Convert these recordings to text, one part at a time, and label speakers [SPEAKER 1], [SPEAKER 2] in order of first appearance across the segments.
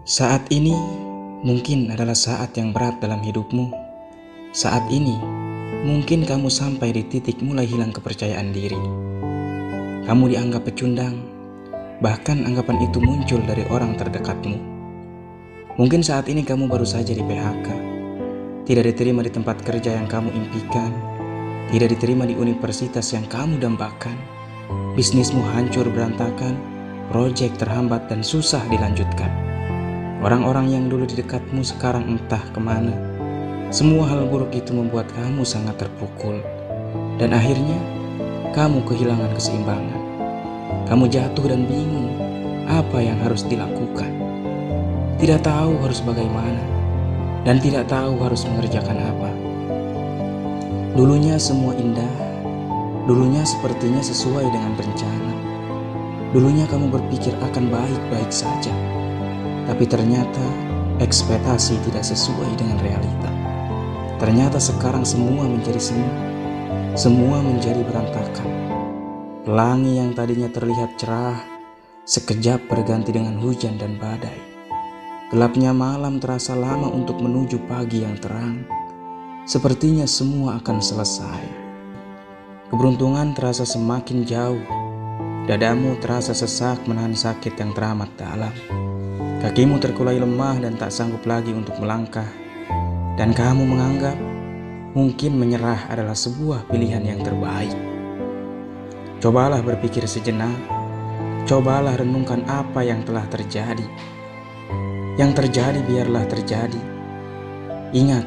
[SPEAKER 1] Saat ini mungkin adalah saat yang berat dalam hidupmu. Saat ini mungkin kamu sampai di titik mulai hilang kepercayaan diri. Kamu dianggap pecundang, bahkan anggapan itu muncul dari orang terdekatmu. Mungkin saat ini kamu baru saja di PHK, tidak diterima di tempat kerja yang kamu impikan, tidak diterima di universitas yang kamu dambakan, bisnismu hancur berantakan, proyek terhambat dan susah dilanjutkan. Orang-orang yang dulu di dekatmu sekarang entah kemana. Semua hal buruk itu membuat kamu sangat terpukul. Dan akhirnya, kamu kehilangan keseimbangan. Kamu jatuh dan bingung apa yang harus dilakukan. Tidak tahu harus bagaimana. Dan tidak tahu harus mengerjakan apa. Dulunya semua indah. Dulunya sepertinya sesuai dengan rencana. Dulunya kamu berpikir akan baik-baik saja. Tapi ternyata ekspektasi tidak sesuai dengan realita. Ternyata sekarang semua menjadi semu, semua menjadi berantakan. Pelangi yang tadinya terlihat cerah, sekejap berganti dengan hujan dan badai. Gelapnya malam terasa lama untuk menuju pagi yang terang. Sepertinya semua akan selesai. Keberuntungan terasa semakin jauh. Dadamu terasa sesak menahan sakit yang teramat dalam. Kakimu terkulai lemah dan tak sanggup lagi untuk melangkah. Dan kamu menganggap mungkin menyerah adalah sebuah pilihan yang terbaik. Cobalah berpikir sejenak. Cobalah renungkan apa yang telah terjadi. Yang terjadi biarlah terjadi. Ingat,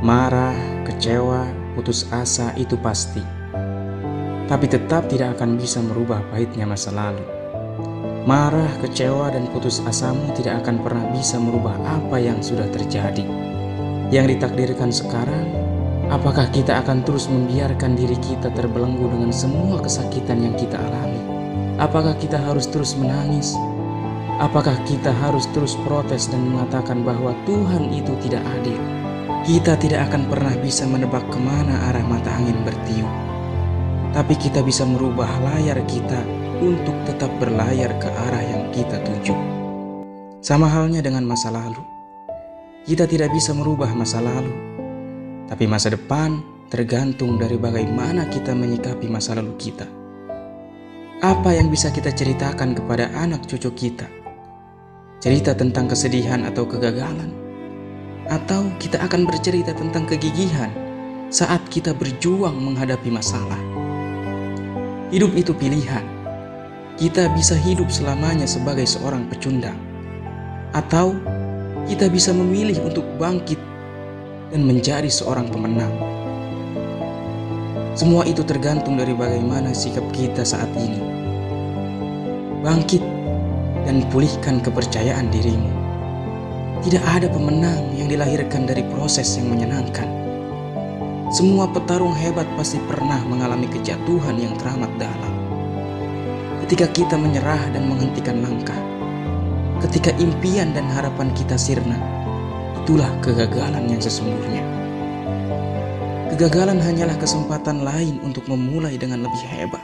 [SPEAKER 1] marah, kecewa, putus asa itu pasti. Tapi tetap tidak akan bisa merubah pahitnya masa lalu. Marah, kecewa, dan putus asamu tidak akan pernah bisa merubah apa yang sudah terjadi. Yang ditakdirkan sekarang, apakah kita akan terus membiarkan diri kita terbelenggu dengan semua kesakitan yang kita alami? Apakah kita harus terus menangis? Apakah kita harus terus protes dan mengatakan bahwa Tuhan itu tidak adil? Kita tidak akan pernah bisa menebak kemana arah mata angin bertiup. Tapi kita bisa merubah layar kita untuk tetap berlayar ke arah yang kita tuju. Sama halnya dengan masa lalu. Kita tidak bisa merubah masa lalu. Tapi masa depan tergantung dari bagaimana kita menyikapi masa lalu kita. Apa yang bisa kita ceritakan kepada anak cucu kita? Cerita tentang kesedihan atau kegagalan? Atau kita akan bercerita tentang kegigihan saat kita berjuang menghadapi masalah? Hidup itu pilihan. Kita bisa hidup selamanya sebagai seorang pecundang, atau kita bisa memilih untuk bangkit dan menjadi seorang pemenang. Semua itu tergantung dari bagaimana sikap kita saat ini. Bangkit dan pulihkan kepercayaan dirimu. Tidak ada pemenang yang dilahirkan dari proses yang menyenangkan. Semua petarung hebat pasti pernah mengalami kejatuhan yang teramat dalam. Ketika kita menyerah dan menghentikan langkah, ketika impian dan harapan kita sirna, itulah kegagalan yang sesungguhnya. Kegagalan hanyalah kesempatan lain untuk memulai dengan lebih hebat.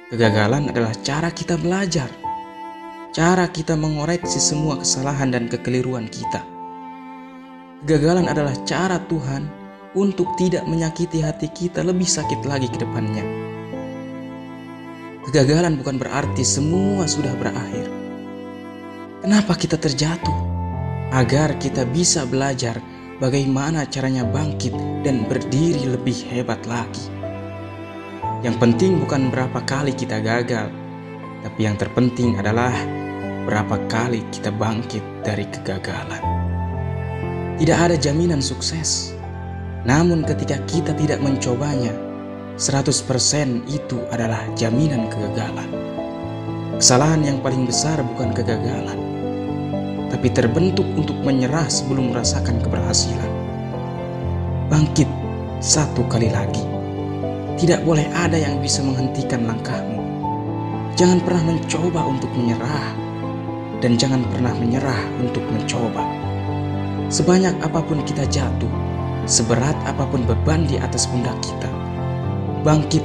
[SPEAKER 1] Kegagalan adalah cara kita belajar, cara kita mengoreksi semua kesalahan dan kekeliruan kita. Kegagalan adalah cara Tuhan untuk tidak menyakiti hati kita lebih sakit lagi ke depannya. Kegagalan bukan berarti semua sudah berakhir. Kenapa kita terjatuh? Agar kita bisa belajar bagaimana caranya bangkit dan berdiri lebih hebat lagi. Yang penting bukan berapa kali kita gagal, tapi yang terpenting adalah berapa kali kita bangkit dari kegagalan. Tidak ada jaminan sukses. Namun ketika kita tidak mencobanya, 100% itu adalah jaminan kegagalan. Kesalahan yang paling besar bukan kegagalan, tapi terbentuk untuk menyerah sebelum merasakan keberhasilan. Bangkit satu kali lagi. Tidak boleh ada yang bisa menghentikan langkahmu. Jangan pernah mencoba untuk menyerah, dan jangan pernah menyerah untuk mencoba. Sebanyak apapun kita jatuh, seberat apapun beban di atas pundak kita, bangkit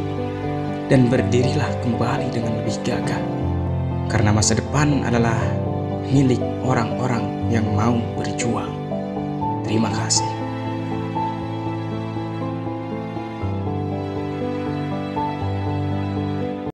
[SPEAKER 1] dan berdirilah kembali dengan lebih gagah. Karena masa depan adalah milik orang-orang yang mau berjuang. Terima kasih.